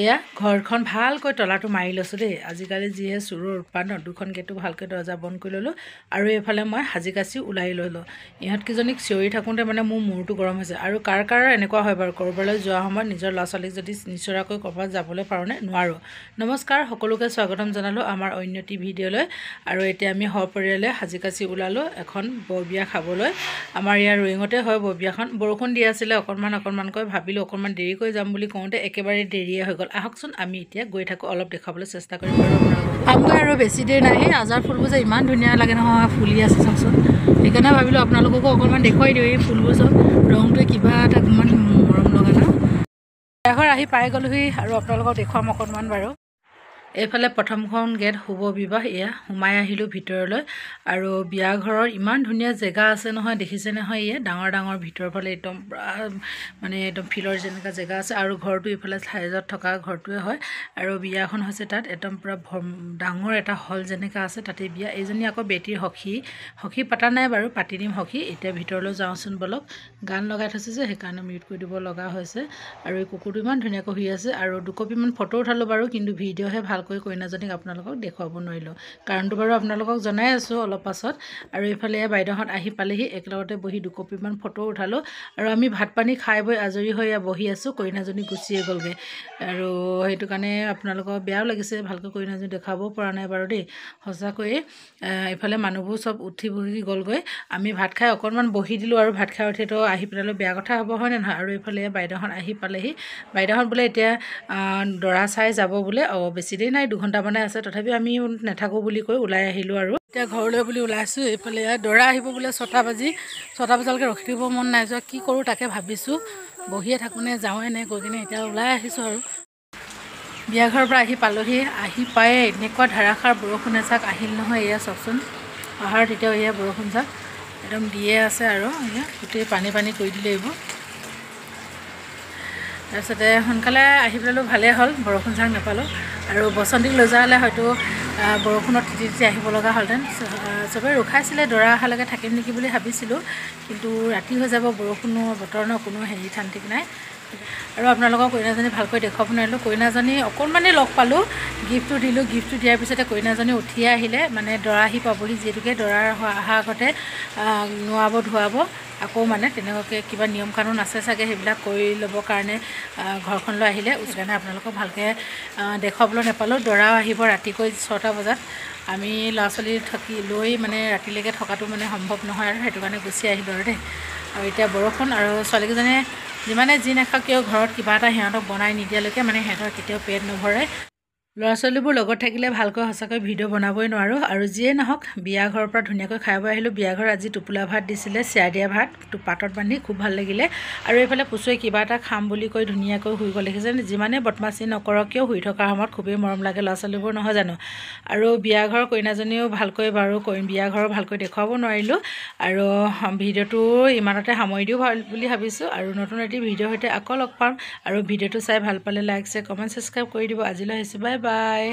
এয়া ঘৰখন ভালকৈ তলাটো মাৰি লৈছোঁ দেই। আজিকালি যিহে চোৰৰ উৎপাত, দুখন গেটো ভালকৈ দৰ্জা বন্ধ কৰি ল'লোঁ আৰু এইফালে মই সাজি কাচি ওলাই ল'লোঁ। ইহঁতকেইজনীক চিঞৰি থাকোঁতে মানে মোৰ মূৰটো গৰম হৈছে। আৰু কাৰ এনেকুৱা হয় বাৰু, ক'ৰবালৈ যোৱা সময়ত নিজৰ ল'ৰা ছোৱালীক যদি নিচৰাকৈ ক'ৰবাত যাবলৈ পাৰোঁনে? নোৱাৰোঁ। নমস্কাৰ, সকলোকে স্বাগতম জনালোঁ আমাৰ অন্য টি ভিডিঅ'লৈ। আৰু এতিয়া আমি সপৰিয়ালে সাজি কাচি ওলালোঁ এখন বৰবিয়া খাবলৈ। আমাৰ ইয়াৰ ৰয়িঙতে হয় বৰবিয়াখন। বৰষুণ দি আছিলে অকণমানকৈ, ভাবিলোঁ অকণমান দেৰিকৈ যাম বুলি কওঁতে একেবাৰে দেৰিয়ে হৈ গ'ল। আহকচোন আমি এতিয়া গৈ থাকোঁ, অলপ দেখুৱাবলৈ চেষ্টা কৰিম বাৰু আপোনালোকক। আমগৈ আৰু বেছি দেৰি নাই। এই আজাৰ ফুলবোৰ যে ইমান ধুনীয়া লাগে নহয়, ফুলি আছে চাওকচোন। সেইকাৰণে ভাবিলোঁ আপোনালোককো অকণমান দেখুৱাই দিওঁ এই ফুলবোৰ চব। ৰংটোৱে কিবা এটা ইমান মৰম লগা ন। বিয়াঘৰ আহি পাই গ'লোহি আৰু আপোনালোকক দেখুৱাম অকণমান বাৰু। এইফালে প্ৰথমখন গেট শুভ বিবাহ। এয়া সোমাই আহিলোঁ ভিতৰলৈ। আৰু বিয়াঘৰৰ ইমান ধুনীয়া জেগা আছে নহয়, দেখিছে নহয়। ইয়ে ডাঙৰ ডাঙৰ ভিতৰৰ ফালে একদম মানে একদম ফিল্ডৰ যেনেকুৱা জেগা আছে। আৰু ঘৰটো ইফালে চাইজত থকা ঘৰটোৱে হয়। আৰু বিয়াখন হৈছে তাত একদম পূৰা ডাঙৰ এটা হল যেনেকুৱা আছে, তাতে বিয়া। এইজনী আকৌ বেটীৰ সখী পাতা নাই বাৰু, পাতি দিম সখী। এতিয়া ভিতৰলৈ যাওঁচোন বলক। গান লগাই থৈছে যে সেইকাৰণে মিউট কৰি দিব লগা হৈছে। আৰু এই কুকুৰটো ইমান ধুনীয়াকৈ শুই আছে। আৰু দুকপিমান ফটো উঠালোঁ বাৰু, কিন্তু ভিডিঅ'হে ভালকৈ কইনাজনীক আপোনালোকক দেখুৱাব নোৱাৰিলোঁ। কাৰণটো বাৰু আপোনালোকক জনাই আছোঁ অলপ পাছত। আৰু এইফালে বাইদেউহঁত আহি পালেহি, একেলগতে বহি দুকপিমান ফটো উঠালোঁ। আৰু আমি ভাত পানী খাই বৈ আজৰি হৈ বহি আছোঁ, কইনাজনী গুচিয়ে গ'লগৈ। আৰু সেইটো কাৰণে আপোনালোকৰ বেয়াও লাগিছে, ভালকৈ কইনাজনী দেখাবও পৰা নাই বাৰু দেই। সঁচাকৈয়ে এইফালে মানুহবোৰ চব উঠি বহি গ'লগৈ। আমি ভাত খাই অকণমান বহি দিলোঁ, আৰু ভাত খাই উঠিতো আহি পেলালোঁ, বেয়া কথা হ'ব হয় নে নহয়। আৰু এইফালে বাইদেউহঁত আহি পালেহি। বাইদেউহঁত বোলে এতিয়া দৰা চাই যাব বোলে। বেছি দেৰি নাই, 2 ঘণ্টামানে আছে। তথাপিও আমি নাথাকোঁ বুলি কৈ ওলাই আহিলোঁ। আৰু এতিয়া ঘৰলৈ বুলি ওলাইছোঁ। এইফালে দৰা আহিব বোলে 6টা বজালৈকে ৰখি থাকিব মন নাই যোৱা। কি কৰোঁ তাকে ভাবিছোঁ, বহিয়ে থাকোঁনে যাওঁৱে নে গৈ কিনে এতিয়া ওলাই আহিছোঁ। আৰু বিয়াঘৰৰ পৰা আহি পালোহি। আহি পায়ে এনেকুৱা ধাৰাসাৰ বৰষুণ এজাক আহিল নহয়। এয়া চাওকচোন, পাহাৰত এতিয়াও এয়া বৰষুণ জাক একদম দিয়ে আছে। আৰু এয়া গোটেই পানী কৰি দিলে এইবোৰ। তাৰপিছতে সোনকালে আহি পেলালোঁ, ভালেই হ'ল, বৰষুণ জাক নাপালোঁ। আৰু বসন্তীক লৈ যোৱা হ'লে হয়তো বৰষুণত তিতি আহিব লগা হ'লহেঁতেন। চবেই ৰখাইছিলে দৰা অহালৈকে থাকিম নেকি বুলি ভাবিছিলোঁ, কিন্তু ৰাতি হৈ যাব, বৰষুণো বতৰ ন, কোনো হেৰি ঠান ঠিক নাই। আৰু আপোনালোকক কইনাজনী ভালকৈ দেখুৱাব নোৱাৰিলোঁ। কইনাজনী অকণমানেই লগ পালোঁ, গিফ্টটো দিলোঁ। গিফ্টটো দিয়াৰ পিছতে কইনাজনী উঠিয়ে আহিলে। মানে দৰা আহি পাবহি যিহেতুকে, দৰাৰ অহাৰ আগতে নোৱাব ধুৱাব আকৌ, মানে তেনেকুৱাকৈ কিবা নিয়ম কানুন আছে চাগে, সেইবিলাক কৰি ল'বৰ কাৰণে ঘৰখনলৈ আহিলে। সেইকাৰণে আপোনালোকক ভালকৈ দেখুৱাবলৈ নাপালোঁ। দৰাও আহিব ৰাতিকৈ 6টা বজাত। আমি ল'ৰা ছোৱালী লৈ মানে ৰাতিলৈকে থকাটো মানে সম্ভৱ নহয়, আৰু সেইটো কাৰণে গুচি আহিলোঁ আৰু দেই। আৰু এতিয়া বৰষুণ, আৰু ছোৱালীকেইজনীয়ে যিমানে যি নাখাওক কিয় ঘৰত কিবা এটা সিহঁতক বনাই নিদিয়ালৈকে মানে সিহঁতৰ কেতিয়াও পেট নভৰে। ল'ৰা ছোৱালীবোৰ লগত থাকিলে ভালকৈ সঁচাকৈ ভিডিঅ' বনাবই নোৱাৰোঁ। আৰু যিয়ে নহওক, বিয়া ঘৰৰ পৰা ধুনীয়াকৈ খাই বৈ আহিলোঁ। বিয়া ঘৰত আজি টোপোলা ভাত দিছিলে, চিৰা দিয়া ভাত, পাতত বান্ধি, খুব ভাল লাগিলে। আৰু এইফালে পুচুৱে কিবা এটা খাম বুলি কৈ ধুনীয়াকৈ শুই গ'ল। দেখিছে, যিমানে বদমাচি নকৰক কিয় শুই থকাৰ সময়ত খুবেই মৰম লাগে ল'ৰা ছোৱালীবোৰ, নহয় জানো। আৰু বিয়া ঘৰৰ কইনাজনীও ভালকৈ বাৰু বিয়া ঘৰৰ ভালকৈ দেখুৱাব নোৱাৰিলোঁ। আৰু ভিডিঅ'টো ইমানতে সামৰি দিওঁ বুলি ভাবিছোঁ। আৰু নতুন এটি ভিডিঅ'ৰ সৈতে আকৌ লগ পাম। আৰু ভিডিঅ'টো চাই ভাল পালে লাইক, শ্বেয়াৰ, কমেণ্ট, ছাবস্ক্ৰাইব কৰি দিব। আজিলৈ আহিছোঁ, বাই বাই।